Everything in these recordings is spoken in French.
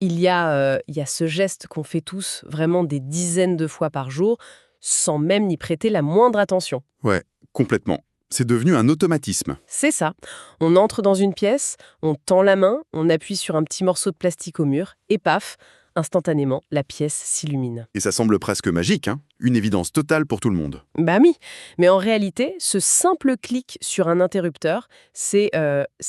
Il y a ce geste qu'on fait tous vraiment des dizaines de fois par jour, sans même n'y prêter la moindre attention. Ouais, complètement. C'est devenu un automatisme. C'est ça. On entre dans une pièce, on tend la main, on appuie sur un petit morceau de plastique au mur, et paf, instantanément, la pièce s'illumine. Et ça semble presque magique, hein. Une évidence totale pour tout le monde. Bah oui, mais en réalité, ce simple clic sur un interrupteur, c'est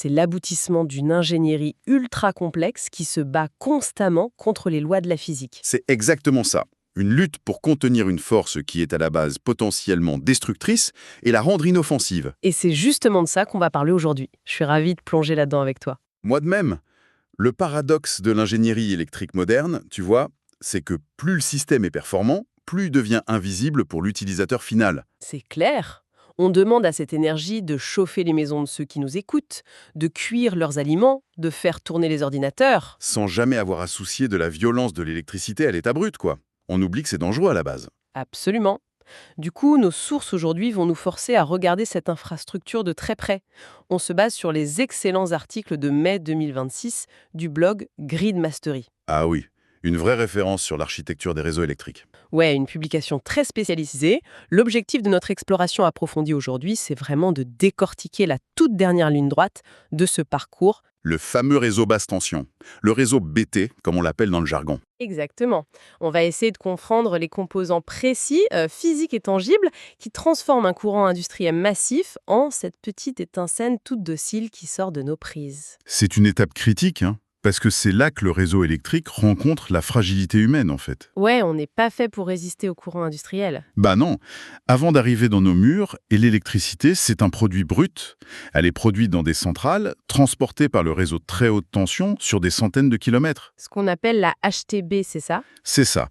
l'aboutissement d'une ingénierie ultra complexe qui se bat constamment contre les lois de la physique. C'est exactement ça. Une lutte pour contenir une force qui est à la base potentiellement destructrice et la rendre inoffensive. Et c'est justement de ça qu'on va parler aujourd'hui. Je suis ravie de plonger là-dedans avec toi. Moi de même, le paradoxe de l'ingénierie électrique moderne, tu vois, c'est que plus le système est performant, plus il devient invisible pour l'utilisateur final. C'est clair. On demande à cette énergie de chauffer les maisons de ceux qui nous écoutent, de cuire leurs aliments, de faire tourner les ordinateurs. Sans jamais avoir à soucier de la violence de l'électricité à l'état brut, quoi. On oublie que c'est dangereux à la base. Absolument. Du coup, nos sources aujourd'hui vont nous forcer à regarder cette infrastructure de très près. On se base sur les excellents articles de mai 2026 du blog Grid Mastery. Ah oui, une vraie référence sur l'architecture des réseaux électriques. Ouais, une publication très spécialisée. L'objectif de notre exploration approfondie aujourd'hui, c'est vraiment de décortiquer la toute dernière ligne droite de ce parcours. Le fameux réseau basse tension, le réseau BT, comme on l'appelle dans le jargon. Exactement. On va essayer de comprendre les composants précis, physiques et tangibles, qui transforment un courant industriel massif en cette petite étincelle toute docile qui sort de nos prises. C'est une étape critique, hein, parce que c'est là que le réseau électrique rencontre la fragilité humaine, en fait. Ouais, on n'est pas fait pour résister au courant industriel. Bah non, avant d'arriver dans nos murs, et l'électricité, c'est un produit brut. Elle est produite dans des centrales, transportée par le réseau de très haute tension sur des centaines de kilomètres. Ce qu'on appelle la HTB, c'est ça? C'est ça.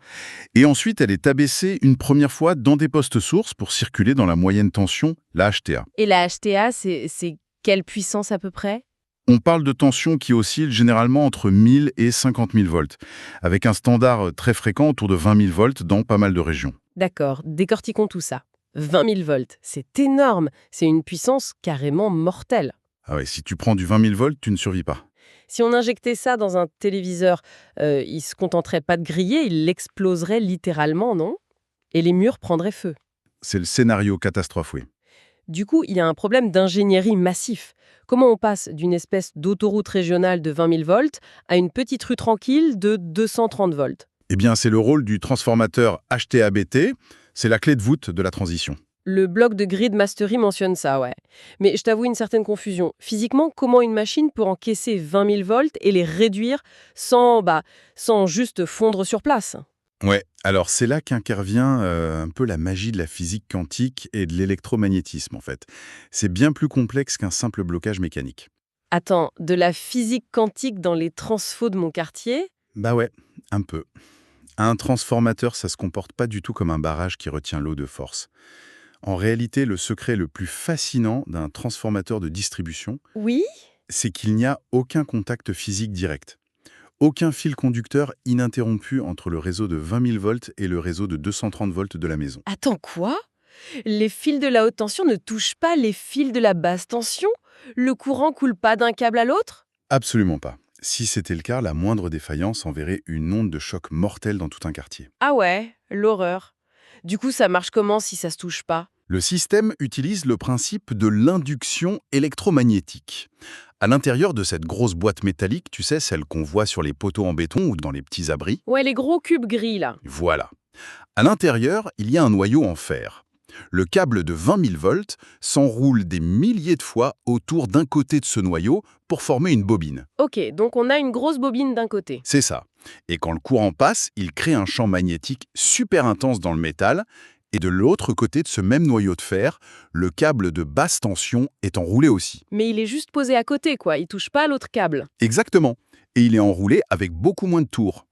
Et ensuite, elle est abaissée une première fois dans des postes sources pour circuler dans la moyenne tension, la HTA. Et la HTA, c'est quelle puissance à peu près? On parle de tensions qui oscillent généralement entre 1000 et 50 000 volts, avec un standard très fréquent autour de 20 000 volts dans pas mal de régions. D'accord, décortiquons tout ça. 20 000 volts, c'est énorme. C'est une puissance carrément mortelle. Ah ouais, si tu prends du 20 000 volts, tu ne survis pas. Si on injectait ça dans un téléviseur, il se contenterait pas de griller, il l'exploserait littéralement, non? Et les murs prendraient feu. C'est le scénario catastrophe, oui. Du coup, il y a un problème d'ingénierie massif. Comment on passe d'une espèce d'autoroute régionale de 20 000 volts à une petite rue tranquille de 230 volts? Eh bien, c'est le rôle du transformateur HTA-BT, c'est la clé de voûte de la transition. Le blog de Grid Mastery mentionne ça, ouais. Mais je t'avoue une certaine confusion. Physiquement, comment une machine peut encaisser 20 000 volts et les réduire sans juste fondre sur place? Ouais, alors c'est là qu'intervient un peu la magie de la physique quantique et de l'électromagnétisme, en fait. C'est bien plus complexe qu'un simple blocage mécanique. Attends, de la physique quantique dans les transfos de mon quartier? Bah ouais, un peu. Un transformateur, ça se comporte pas du tout comme un barrage qui retient l'eau de force. En réalité, le secret le plus fascinant d'un transformateur de distribution, Oui? c'est qu'il n'y a aucun contact physique direct. Aucun fil conducteur ininterrompu entre le réseau de 20 000 volts et le réseau de 230 volts de la maison. Attends, quoi? Les fils de la haute tension ne touchent pas les fils de la basse tension? Le courant coule pas d'un câble à l'autre? Absolument pas. Si c'était le cas, la moindre défaillance enverrait une onde de choc mortelle dans tout un quartier. Ah ouais, l'horreur. Du coup, ça marche comment si ça se touche pas? Le système utilise le principe de l'induction électromagnétique. À l'intérieur de cette grosse boîte métallique, tu sais, celle qu'on voit sur les poteaux en béton ou dans les petits abris, Ouais, les gros cubes gris, là. voilà. À l'intérieur, il y a un noyau en fer. Le câble de 20 000 volts s'enroule des milliers de fois autour d'un côté de ce noyau pour former une bobine. Ok, donc on a une grosse bobine d'un côté. C'est ça. Et quand le courant passe, il crée un champ magnétique super intense dans le métal. Et de l'autre côté de ce même noyau de fer, le câble de basse tension est enroulé aussi. Mais il est juste posé à côté, quoi. Il touche pas à l'autre câble. Exactement. Et il est enroulé avec beaucoup moins de tours.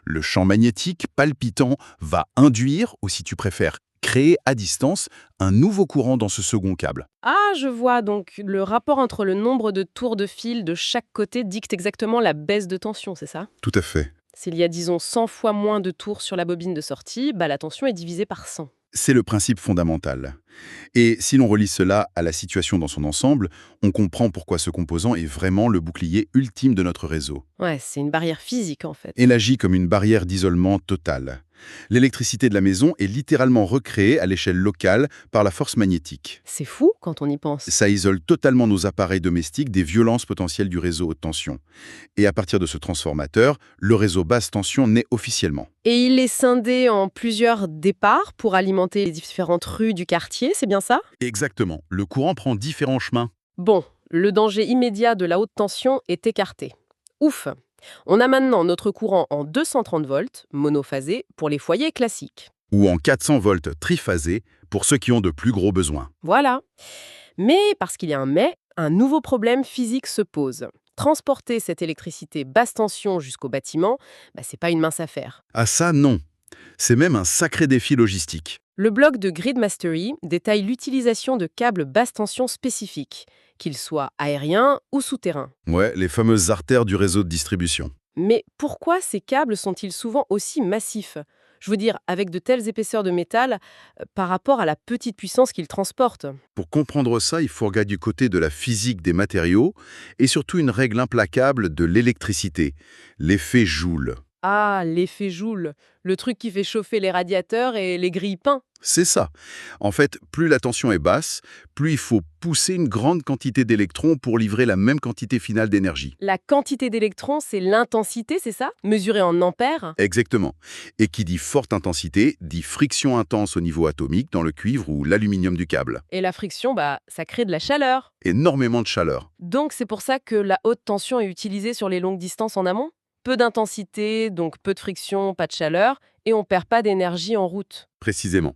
Le champ magnétique palpitant va induire, ou si tu préfères, créer à distance un nouveau courant dans ce second câble. Ah, je vois. Donc, le rapport entre le nombre de tours de fil de chaque côté dicte exactement la baisse de tension, c'est ça? Tout à fait. S'il y a, disons, 100 fois moins de tours sur la bobine de sortie, la tension est divisée par 100. C'est le principe fondamental. Et si l'on relie cela à la situation dans son ensemble, on comprend pourquoi ce composant est vraiment le bouclier ultime de notre réseau. Ouais, c'est une barrière physique en fait. Elle agit comme une barrière d'isolement totale. L'électricité de la maison est littéralement recréée à l'échelle locale par la force magnétique. C'est fou quand on y pense. Ça isole totalement nos appareils domestiques des violences potentielles du réseau haute tension. Et à partir de ce transformateur, le réseau basse tension naît officiellement. Et il est scindé en plusieurs départs pour alimenter les différentes rues du quartier, c'est bien ça? Exactement. Le courant prend différents chemins. Bon, le danger immédiat de la haute tension est écarté. Ouf! On a maintenant notre courant en 230 volts, monophasé, pour les foyers classiques. Ou en 400 volts triphasé pour ceux qui ont de plus gros besoins. Voilà. Mais, parce qu'il y a un mais, un nouveau problème physique se pose. Transporter cette électricité basse tension jusqu'au bâtiment, c'est pas une mince affaire. Ah ça, non. C'est même un sacré défi logistique. Le blog de Grid Mastery détaille l'utilisation de câbles basse tension spécifiques, qu'ils soient aériens ou souterrains. Ouais, les fameuses artères du réseau de distribution. Mais pourquoi ces câbles sont-ils souvent aussi massifs? Je veux dire, avec de telles épaisseurs de métal par rapport à la petite puissance qu'ils transportent. Pour comprendre ça, il faut regarder du côté de la physique des matériaux et surtout une règle implacable de l'électricité, l'effet Joule. Ah, l'effet Joule, le truc qui fait chauffer les radiateurs et les grille-pains. C'est ça. En fait, plus la tension est basse, plus il faut pousser une grande quantité d'électrons pour livrer la même quantité finale d'énergie. La quantité d'électrons, c'est l'intensité, c'est ça? Mesurée en ampères? Exactement. Et qui dit forte intensité, dit friction intense au niveau atomique dans le cuivre ou l'aluminium du câble. Et la friction, ça crée de la chaleur. Énormément de chaleur. Donc c'est pour ça que la haute tension est utilisée sur les longues distances en amont? Peu d'intensité, donc peu de friction, pas de chaleur, et on perd pas d'énergie en route. Précisément.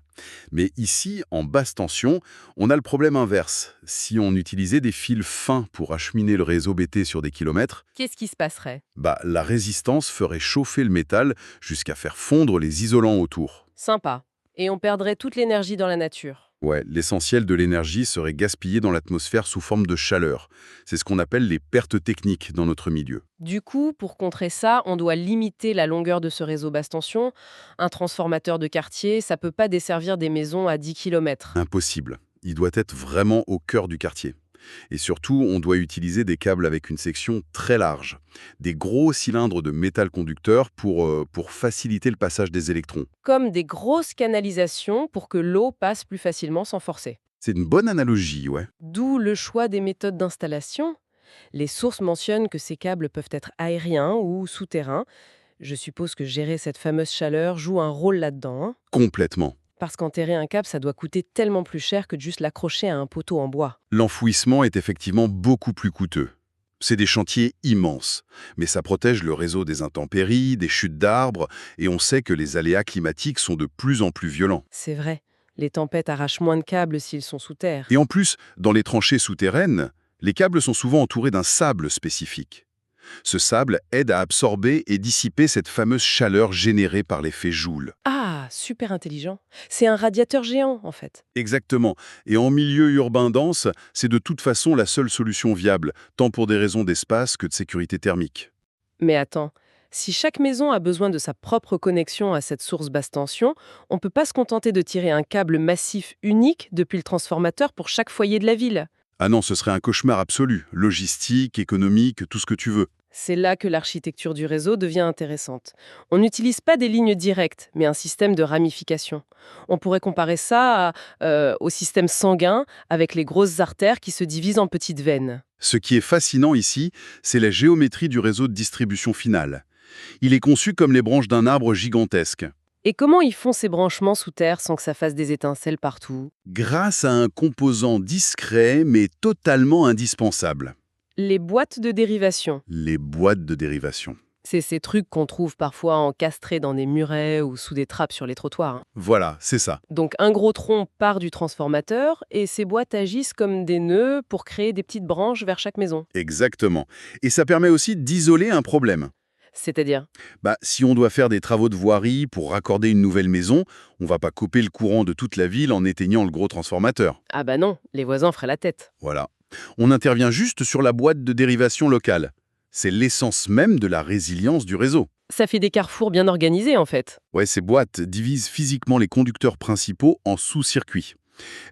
Mais ici, en basse tension, on a le problème inverse. Si on utilisait des fils fins pour acheminer le réseau BT sur des kilomètres, Qu'est-ce qui se passerait? la résistance ferait chauffer le métal jusqu'à faire fondre les isolants autour. Sympa. Et on perdrait toute l'énergie dans la nature. Ouais, l'essentiel de l'énergie serait gaspillé dans l'atmosphère sous forme de chaleur. C'est ce qu'on appelle les pertes techniques dans notre milieu. Du coup, pour contrer ça, on doit limiter la longueur de ce réseau basse tension. Un transformateur de quartier, ça peut pas desservir des maisons à 10 km. Impossible. Il doit être vraiment au cœur du quartier. Et surtout, on doit utiliser des câbles avec une section très large, des gros cylindres de métal conducteur pour faciliter le passage des électrons. Comme des grosses canalisations pour que l'eau passe plus facilement sans forcer. C'est une bonne analogie, ouais. D'où le choix des méthodes d'installation. Les sources mentionnent que ces câbles peuvent être aériens ou souterrains. Je suppose que gérer cette fameuse chaleur joue un rôle là-dedans, hein. Complètement. Parce qu'enterrer un câble, ça doit coûter tellement plus cher que de juste l'accrocher à un poteau en bois. L'enfouissement est effectivement beaucoup plus coûteux. C'est des chantiers immenses, mais ça protège le réseau des intempéries, des chutes d'arbres, et on sait que les aléas climatiques sont de plus en plus violents. C'est vrai, les tempêtes arrachent moins de câbles s'ils sont sous terre. Et en plus, dans les tranchées souterraines, les câbles sont souvent entourés d'un sable spécifique. Ce sable aide à absorber et dissiper cette fameuse chaleur générée par l'effet Joule. Ah, super intelligent. C'est un radiateur géant, en fait. Exactement. Et en milieu urbain dense, c'est de toute façon la seule solution viable, tant pour des raisons d'espace que de sécurité thermique. Mais attends, si chaque maison a besoin de sa propre connexion à cette source basse tension, on ne peut pas se contenter de tirer un câble massif unique depuis le transformateur pour chaque foyer de la ville. Ah non, ce serait un cauchemar absolu. Logistique, économique, tout ce que tu veux. C'est là que l'architecture du réseau devient intéressante. On n'utilise pas des lignes directes, mais un système de ramification. On pourrait comparer ça au système sanguin, avec les grosses artères qui se divisent en petites veines. Ce qui est fascinant ici, c'est la géométrie du réseau de distribution finale. Il est conçu comme les branches d'un arbre gigantesque. Et comment ils font ces branchements sous terre sans que ça fasse des étincelles partout? Grâce à un composant discret mais totalement indispensable. Les boîtes de dérivation. Les boîtes de dérivation. C'est ces trucs qu'on trouve parfois encastrés dans des murets ou sous des trappes sur les trottoirs, hein. Voilà, c'est ça. Donc un gros tronc part du transformateur et ces boîtes agissent comme des nœuds pour créer des petites branches vers chaque maison. Exactement. Et ça permet aussi d'isoler un problème. C'est-à-dire? Si on doit faire des travaux de voirie pour raccorder une nouvelle maison, on va pas couper le courant de toute la ville en éteignant le gros transformateur. Ah bah non, les voisins feraient la tête. Voilà. On intervient juste sur la boîte de dérivation locale. C'est l'essence même de la résilience du réseau. Ça fait des carrefours bien organisés, en fait. Ouais, ces boîtes divisent physiquement les conducteurs principaux en sous-circuits.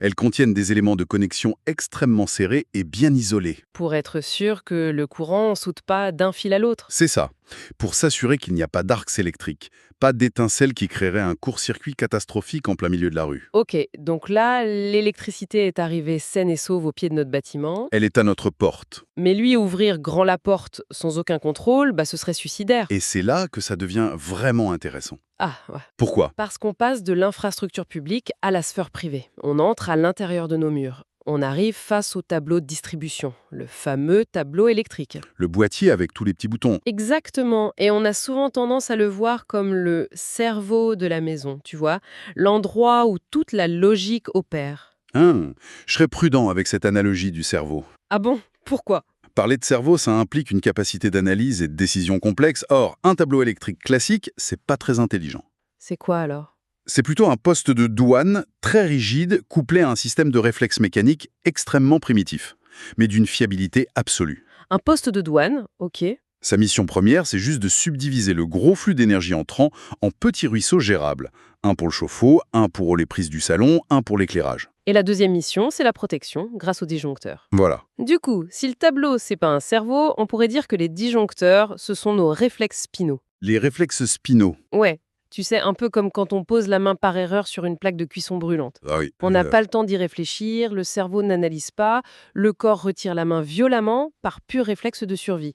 Elles contiennent des éléments de connexion extrêmement serrés et bien isolés. Pour être sûr que le courant ne saute pas d'un fil à l'autre. C'est ça, pour s'assurer qu'il n'y a pas d'arcs électriques, pas d'étincelles qui créeraient un court-circuit catastrophique en plein milieu de la rue. Ok, donc là, l'électricité est arrivée saine et sauve au pied de notre bâtiment. Elle est à notre porte. Mais lui, ouvrir grand la porte sans aucun contrôle, ce serait suicidaire. Et c'est là que ça devient vraiment intéressant. Ah, ouais. Pourquoi? Parce qu'on passe de l'infrastructure publique à la sphère privée. On entre à l'intérieur de nos murs. On arrive face au tableau de distribution, le fameux tableau électrique. Le boîtier avec tous les petits boutons. Exactement, et on a souvent tendance à le voir comme le cerveau de la maison, tu vois, l'endroit où toute la logique opère. Hein, je serais prudent avec cette analogie du cerveau. Ah bon? Pourquoi? Parler de cerveau, ça implique une capacité d'analyse et de décision complexe. Or, un tableau électrique classique, c'est pas très intelligent. C'est quoi alors? C'est plutôt un poste de douane très rigide, couplé à un système de réflexe mécanique extrêmement primitif, mais d'une fiabilité absolue. Un poste de douane, ok. Sa mission première, c'est juste de subdiviser le gros flux d'énergie entrant en petits ruisseaux gérables. Un pour le chauffe-eau, un pour les prises du salon, un pour l'éclairage. Et la deuxième mission, c'est la protection, grâce aux disjoncteurs. Voilà. Du coup, si le tableau, c'est pas un cerveau, on pourrait dire que les disjoncteurs, ce sont nos réflexes spinaux. Les réflexes spinaux. Ouais, tu sais, un peu comme quand on pose la main par erreur sur une plaque de cuisson brûlante. Ah oui. On n'a pas le temps d'y réfléchir, le cerveau n'analyse pas, le corps retire la main violemment par pur réflexe de survie.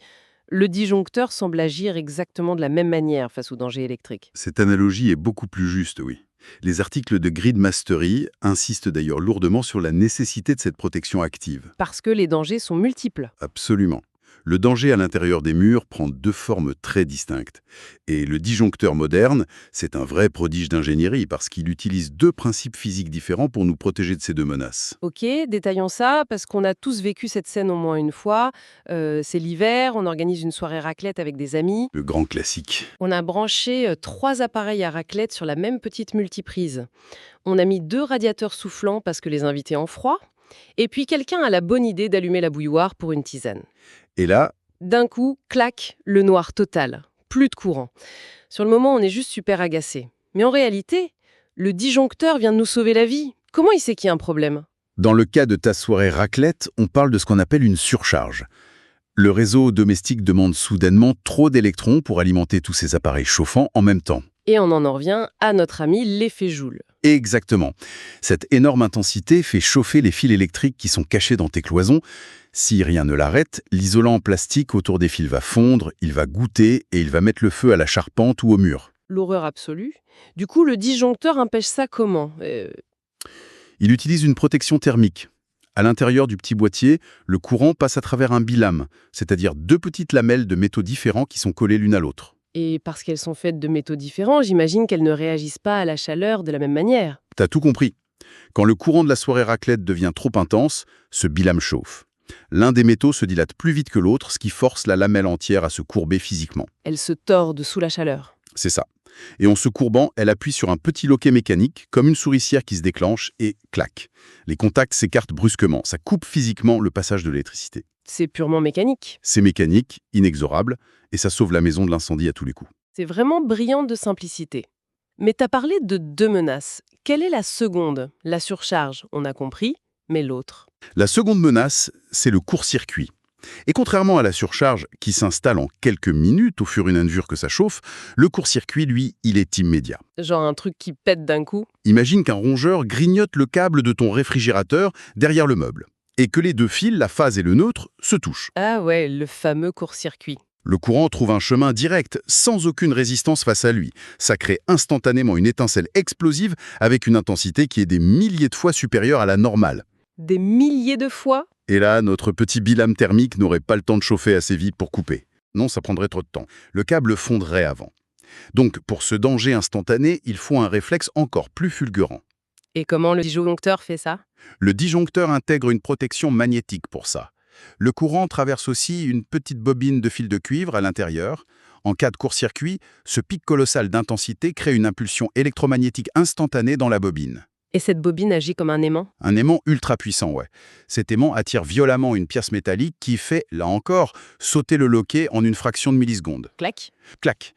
Le disjoncteur semble agir exactement de la même manière face au danger électrique. Cette analogie est beaucoup plus juste, oui. Les articles de Grid Mastery insistent d'ailleurs lourdement sur la nécessité de cette protection active. Parce que les dangers sont multiples. Absolument. Le danger à l'intérieur des murs prend deux formes très distinctes. Et le disjoncteur moderne, c'est un vrai prodige d'ingénierie parce qu'il utilise deux principes physiques différents pour nous protéger de ces deux menaces. Ok, détaillons ça, parce qu'on a tous vécu cette scène au moins une fois. C'est l'hiver, on organise une soirée raclette avec des amis. Le grand classique. On a branché 3 appareils à raclette sur la même petite multiprise. On a mis 2 radiateurs soufflants parce que les invités ont froid. Et puis quelqu'un a la bonne idée d'allumer la bouilloire pour une tisane. Et là, D'un coup, clac, le noir total. Plus de courant. Sur le moment, on est juste super agacé. Mais en réalité, le disjoncteur vient de nous sauver la vie. Comment il sait qu'il y a un problème? dans le cas de ta soirée raclette, on parle de ce qu'on appelle une surcharge. Le réseau domestique demande soudainement trop d'électrons pour alimenter tous ces appareils chauffants en même temps. Et on en revient à notre ami l'effet Joule. Exactement. Cette énorme intensité fait chauffer les fils électriques qui sont cachés dans tes cloisons. Si rien ne l'arrête, l'isolant en plastique autour des fils va fondre, il va goûter et il va mettre le feu à la charpente ou au mur. L'horreur absolue. Du coup, le disjoncteur empêche ça comment? Il utilise une protection thermique. À l'intérieur du petit boîtier, le courant passe à travers un bilame, c'est-à-dire deux petites lamelles de métaux différents qui sont collées l'une à l'autre. Et parce qu'elles sont faites de métaux différents, j'imagine qu'elles ne réagissent pas à la chaleur de la même manière. T'as tout compris. Quand le courant de la soirée raclette devient trop intense, ce bilame chauffe. L'un des métaux se dilate plus vite que l'autre, ce qui force la lamelle entière à se courber physiquement. Elles se tordent sous la chaleur. C'est ça. Et en se courbant, elle appuie sur un petit loquet mécanique, comme une souricière qui se déclenche, et clac. Les contacts s'écartent brusquement, ça coupe physiquement le passage de l'électricité. C'est purement mécanique. C'est mécanique, inexorable, et ça sauve la maison de l'incendie à tous les coups. C'est vraiment brillant de simplicité. Mais t'as parlé de 2 menaces. Quelle est la seconde? La surcharge, on a compris, mais l'autre? La seconde menace, c'est le court-circuit. Et contrairement à la surcharge qui s'installe en quelques minutes au fur et à mesure que ça chauffe, le court-circuit, lui, il est immédiat. Genre un truc qui pète d'un coup? Imagine qu'un rongeur grignote le câble de ton réfrigérateur derrière le meuble, et que les deux fils, la phase et le neutre, se touchent. Ah ouais, le fameux court-circuit. Le courant trouve un chemin direct, sans aucune résistance face à lui. Ça crée instantanément une étincelle explosive avec une intensité qui est des milliers de fois supérieure à la normale. Des milliers de fois? Et là, notre petit bilame thermique n'aurait pas le temps de chauffer assez vite pour couper. Non, ça prendrait trop de temps. Le câble fondrait avant. Donc, pour ce danger instantané, il faut un réflexe encore plus fulgurant. Et comment le disjoncteur fait ça? Le disjoncteur intègre une protection magnétique pour ça. Le courant traverse aussi une petite bobine de fil de cuivre à l'intérieur. En cas de court-circuit, ce pic colossal d'intensité crée une impulsion électromagnétique instantanée dans la bobine. Et cette bobine agit comme un aimant? Un aimant ultra puissant, ouais. Cet aimant attire violemment une pièce métallique qui fait, là encore, sauter le loquet en une fraction de milliseconde. Clac. Clac.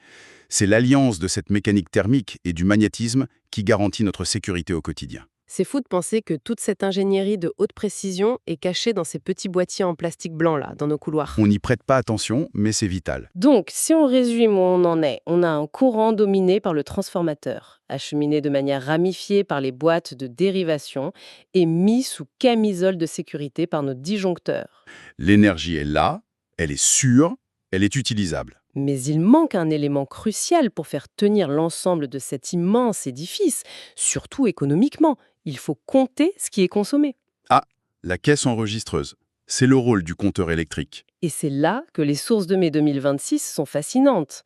C'est l'alliance de cette mécanique thermique et du magnétisme qui garantit notre sécurité au quotidien. C'est fou de penser que toute cette ingénierie de haute précision est cachée dans ces petits boîtiers en plastique blanc là, dans nos couloirs. On n'y prête pas attention, mais c'est vital. Donc, si on résume où on en est, on a un courant dominé par le transformateur, acheminé de manière ramifiée par les boîtes de dérivation et mis sous camisole de sécurité par nos disjoncteurs. L'énergie est là, elle est sûre, elle est utilisable. Mais il manque un élément crucial pour faire tenir l'ensemble de cet immense édifice, surtout économiquement. Il faut compter ce qui est consommé. Ah, la caisse enregistreuse. C'est le rôle du compteur électrique. Et c'est là que les sources de mai 2026 sont fascinantes.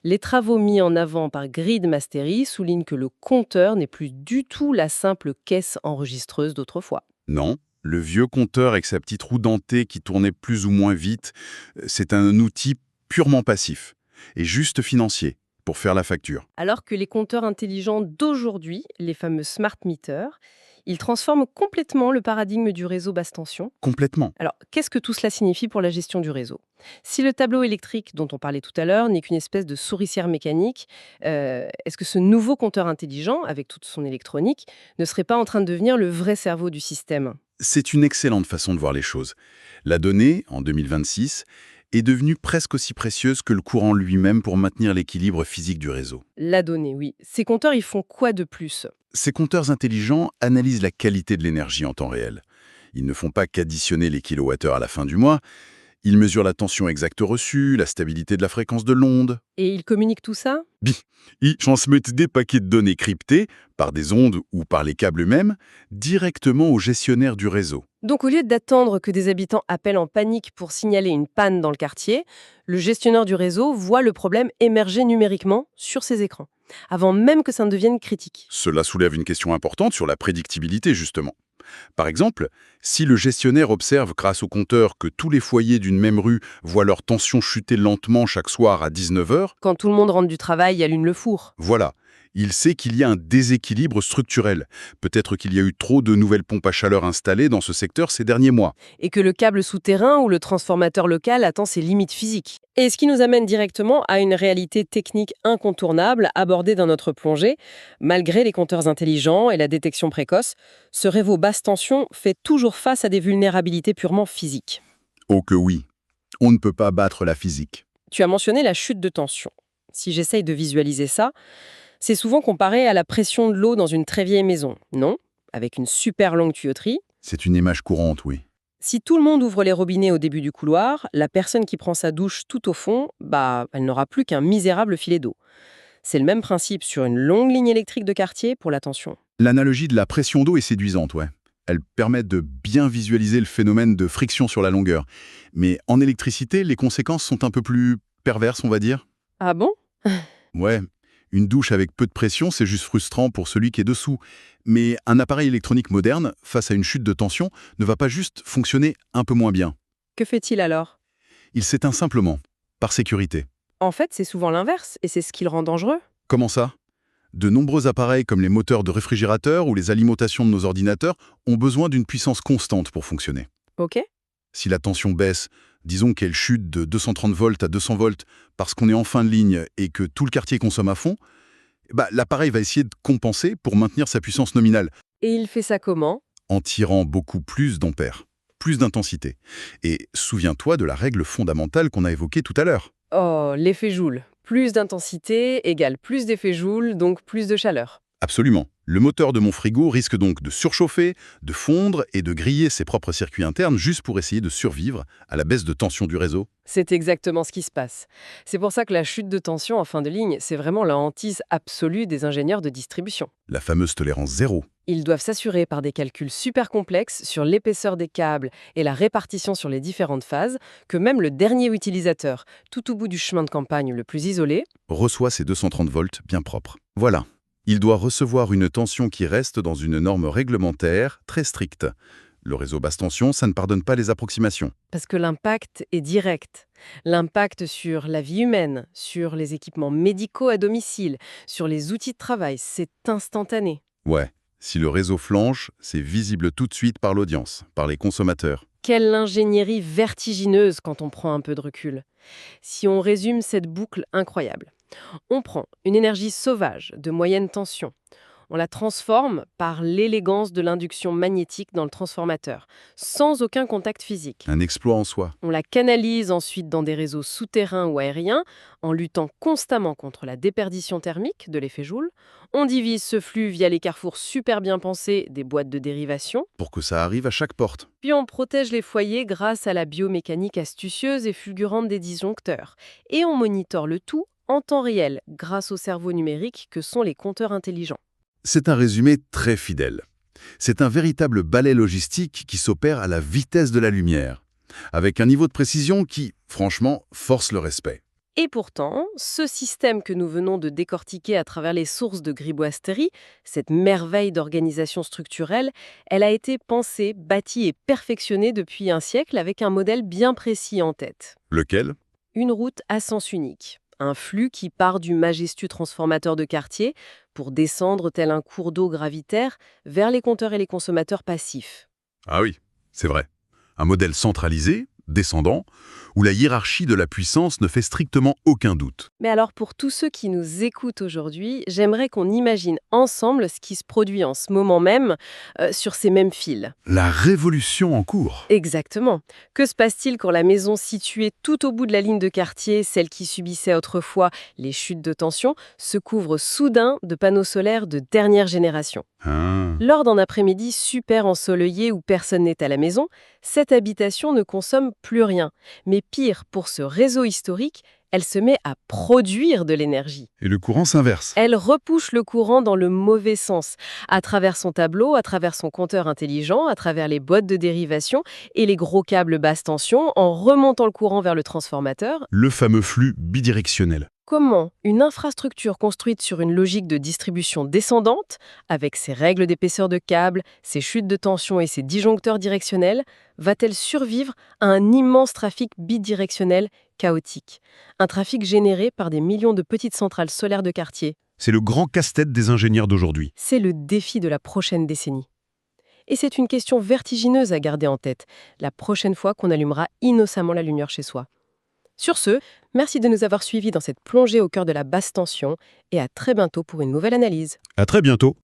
Les travaux mis en avant par Grid Mastery soulignent que le compteur n'est plus du tout la simple caisse enregistreuse d'autrefois. Non, le vieux compteur avec sa petite roue dentée qui tournait plus ou moins vite, c'est un outil purement passif et juste financier pour faire la facture. Alors que les compteurs intelligents d'aujourd'hui, les fameux smart meters, ils transforment complètement le paradigme du réseau basse tension. Complètement. Alors, qu'est-ce que tout cela signifie pour la gestion du réseau? Si le tableau électrique dont on parlait tout à l'heure n'est qu'une espèce de souricière mécanique, est-ce que ce nouveau compteur intelligent, avec toute son électronique, ne serait pas en train de devenir le vrai cerveau du système? C'est une excellente façon de voir les choses. La donnée, en 2026, est devenue presque aussi précieuse que le courant lui-même pour maintenir l'équilibre physique du réseau. La donnée, oui. Ces compteurs, ils font quoi de plus? Ces compteurs intelligents analysent la qualité de l'énergie en temps réel. Ils ne font pas qu'additionner les kilowattheures à la fin du mois, ils mesurent la tension exacte reçue, la stabilité de la fréquence de l'onde. Et ils communiquent tout ça? Ils transmettent des paquets de données cryptés, par des ondes ou par les câbles eux-mêmes, directement au gestionnaire du réseau. Donc au lieu d'attendre que des habitants appellent en panique pour signaler une panne dans le quartier, le gestionnaire du réseau voit le problème émerger numériquement sur ses écrans, avant même que ça ne devienne critique. Cela soulève une question importante sur la prédictibilité, justement. Par exemple, si le gestionnaire observe grâce au compteur que tous les foyers d'une même rue voient leur tension chuter lentement chaque soir à 19 heures, Quand tout le monde rentre du travail, il allume le four. voilà, il sait qu'il y a un déséquilibre structurel. Peut-être qu'il y a eu trop de nouvelles pompes à chaleur installées dans ce secteur ces derniers mois. Et que le câble souterrain ou le transformateur local atteint ses limites physiques. Et ce qui nous amène directement à une réalité technique incontournable abordée dans notre plongée. Malgré les compteurs intelligents et la détection précoce, ce réseau basse tension fait toujours face à des vulnérabilités purement physiques. Oh que oui, on ne peut pas battre la physique. Tu as mentionné la chute de tension. Si j'essaye de visualiser ça, c'est souvent comparé à la pression de l'eau dans une très vieille maison, non? Avec une super longue tuyauterie. C'est une image courante, oui. Si tout le monde ouvre les robinets au début du couloir, la personne qui prend sa douche tout au fond, elle n'aura plus qu'un misérable filet d'eau. C'est le même principe sur une longue ligne électrique de quartier pour la tension. L'analogie de la pression d'eau est séduisante, ouais. Elle permet de bien visualiser le phénomène de friction sur la longueur. Mais en électricité, les conséquences sont un peu plus perverses, on va dire. Ah bon? Ouais, une douche avec peu de pression, c'est juste frustrant pour celui qui est dessous. Mais un appareil électronique moderne, face à une chute de tension, ne va pas juste fonctionner un peu moins bien. Que fait-il alors? Il s'éteint simplement, par sécurité. En fait, c'est souvent l'inverse, et c'est ce qui le rend dangereux. Comment ça? De nombreux appareils comme les moteurs de réfrigérateur ou les alimentations de nos ordinateurs ont besoin d'une puissance constante pour fonctionner. Ok? Si la tension baisse, disons qu'elle chute de 230 volts à 200 volts parce qu'on est en fin de ligne et que tout le quartier consomme à fond, l'appareil va essayer de compenser pour maintenir sa puissance nominale, Et il fait ça comment? en tirant beaucoup plus d'ampères, plus d'intensité. Et souviens-toi de la règle fondamentale qu'on a évoquée tout à l'heure. Oh, l'effet Joule. Plus d'intensité égale plus d'effet Joule, donc plus de chaleur. Absolument. Le moteur de mon frigo risque donc de surchauffer, de fondre et de griller ses propres circuits internes juste pour essayer de survivre à la baisse de tension du réseau. C'est exactement ce qui se passe. C'est pour ça que la chute de tension en fin de ligne, c'est vraiment la hantise absolue des ingénieurs de distribution. La fameuse tolérance zéro. Ils doivent s'assurer par des calculs super complexes sur l'épaisseur des câbles et la répartition sur les différentes phases que même le dernier utilisateur, tout au bout du chemin de campagne le plus isolé, Reçoit ses 230 volts bien propres. Voilà. Il doit recevoir une tension qui reste dans une norme réglementaire très stricte. Le réseau basse tension, ça ne pardonne pas les approximations. parce que l'impact est direct. L'impact sur la vie humaine, sur les équipements médicaux à domicile, sur les outils de travail, c'est instantané. Ouais. Si le réseau flanche, c'est visible tout de suite par l'audience, par les consommateurs. Quelle ingénierie vertigineuse quand on prend un peu de recul. Si on résume cette boucle incroyable. On prend une énergie sauvage de moyenne tension. On la transforme par l'élégance de l'induction magnétique dans le transformateur, sans aucun contact physique. Un exploit en soi. On la canalise ensuite dans des réseaux souterrains ou aériens, en luttant constamment contre la déperdition thermique de l'effet Joule. On divise ce flux via les carrefours super bien pensés des boîtes de dérivation. Pour que ça arrive à chaque porte. Puis on protège les foyers grâce à la biomécanique astucieuse et fulgurante des disjoncteurs. Et on monitore le tout en temps réel, grâce au cerveau numérique que sont les compteurs intelligents. C'est un résumé très fidèle. C'est un véritable balai logistique qui s'opère à la vitesse de la lumière, avec un niveau de précision qui, franchement, force le respect. Et pourtant, ce système que nous venons de décortiquer à travers les sources de Griboisterie, cette merveille d'organisation structurelle, elle a été pensée, bâtie et perfectionnée depuis un siècle avec un modèle bien précis en tête. Lequel? Une route à sens unique. Un flux qui part du majestueux transformateur de quartier pour descendre tel un cours d'eau gravitaire vers les compteurs et les consommateurs passifs. Ah oui, c'est vrai. Un modèle centralisé, descendant, où la hiérarchie de la puissance ne fait strictement aucun doute. Mais alors pour tous ceux qui nous écoutent aujourd'hui, j'aimerais qu'on imagine ensemble ce qui se produit en ce moment même sur ces mêmes fils. La révolution en cours. Exactement. Que se passe-t-il quand la maison située tout au bout de la ligne de quartier, celle qui subissait autrefois les chutes de tension, se couvre soudain de panneaux solaires de dernière génération? Ah. Lors d'un après-midi super ensoleillé où personne n'est à la maison, cette habitation ne consomme plus rien. Mais pire, pour ce réseau historique, elle se met à produire de l'énergie. Et le courant s'inverse. Elle repousse le courant dans le mauvais sens, à travers son tableau, à travers son compteur intelligent, à travers les boîtes de dérivation et les gros câbles basse tension, en remontant le courant vers le transformateur. Le fameux flux bidirectionnel. Comment une infrastructure construite sur une logique de distribution descendante, avec ses règles d'épaisseur de câbles, ses chutes de tension et ses disjoncteurs directionnels, va-t-elle survivre à un immense trafic bidirectionnel chaotique? Un trafic généré par des millions de petites centrales solaires de quartier. C'est le grand casse-tête des ingénieurs d'aujourd'hui. C'est le défi de la prochaine décennie. Et c'est une question vertigineuse à garder en tête, la prochaine fois qu'on allumera innocemment la lumière chez soi. Sur ce, merci de nous avoir suivis dans cette plongée au cœur de la basse tension et à très bientôt pour une nouvelle analyse. À très bientôt.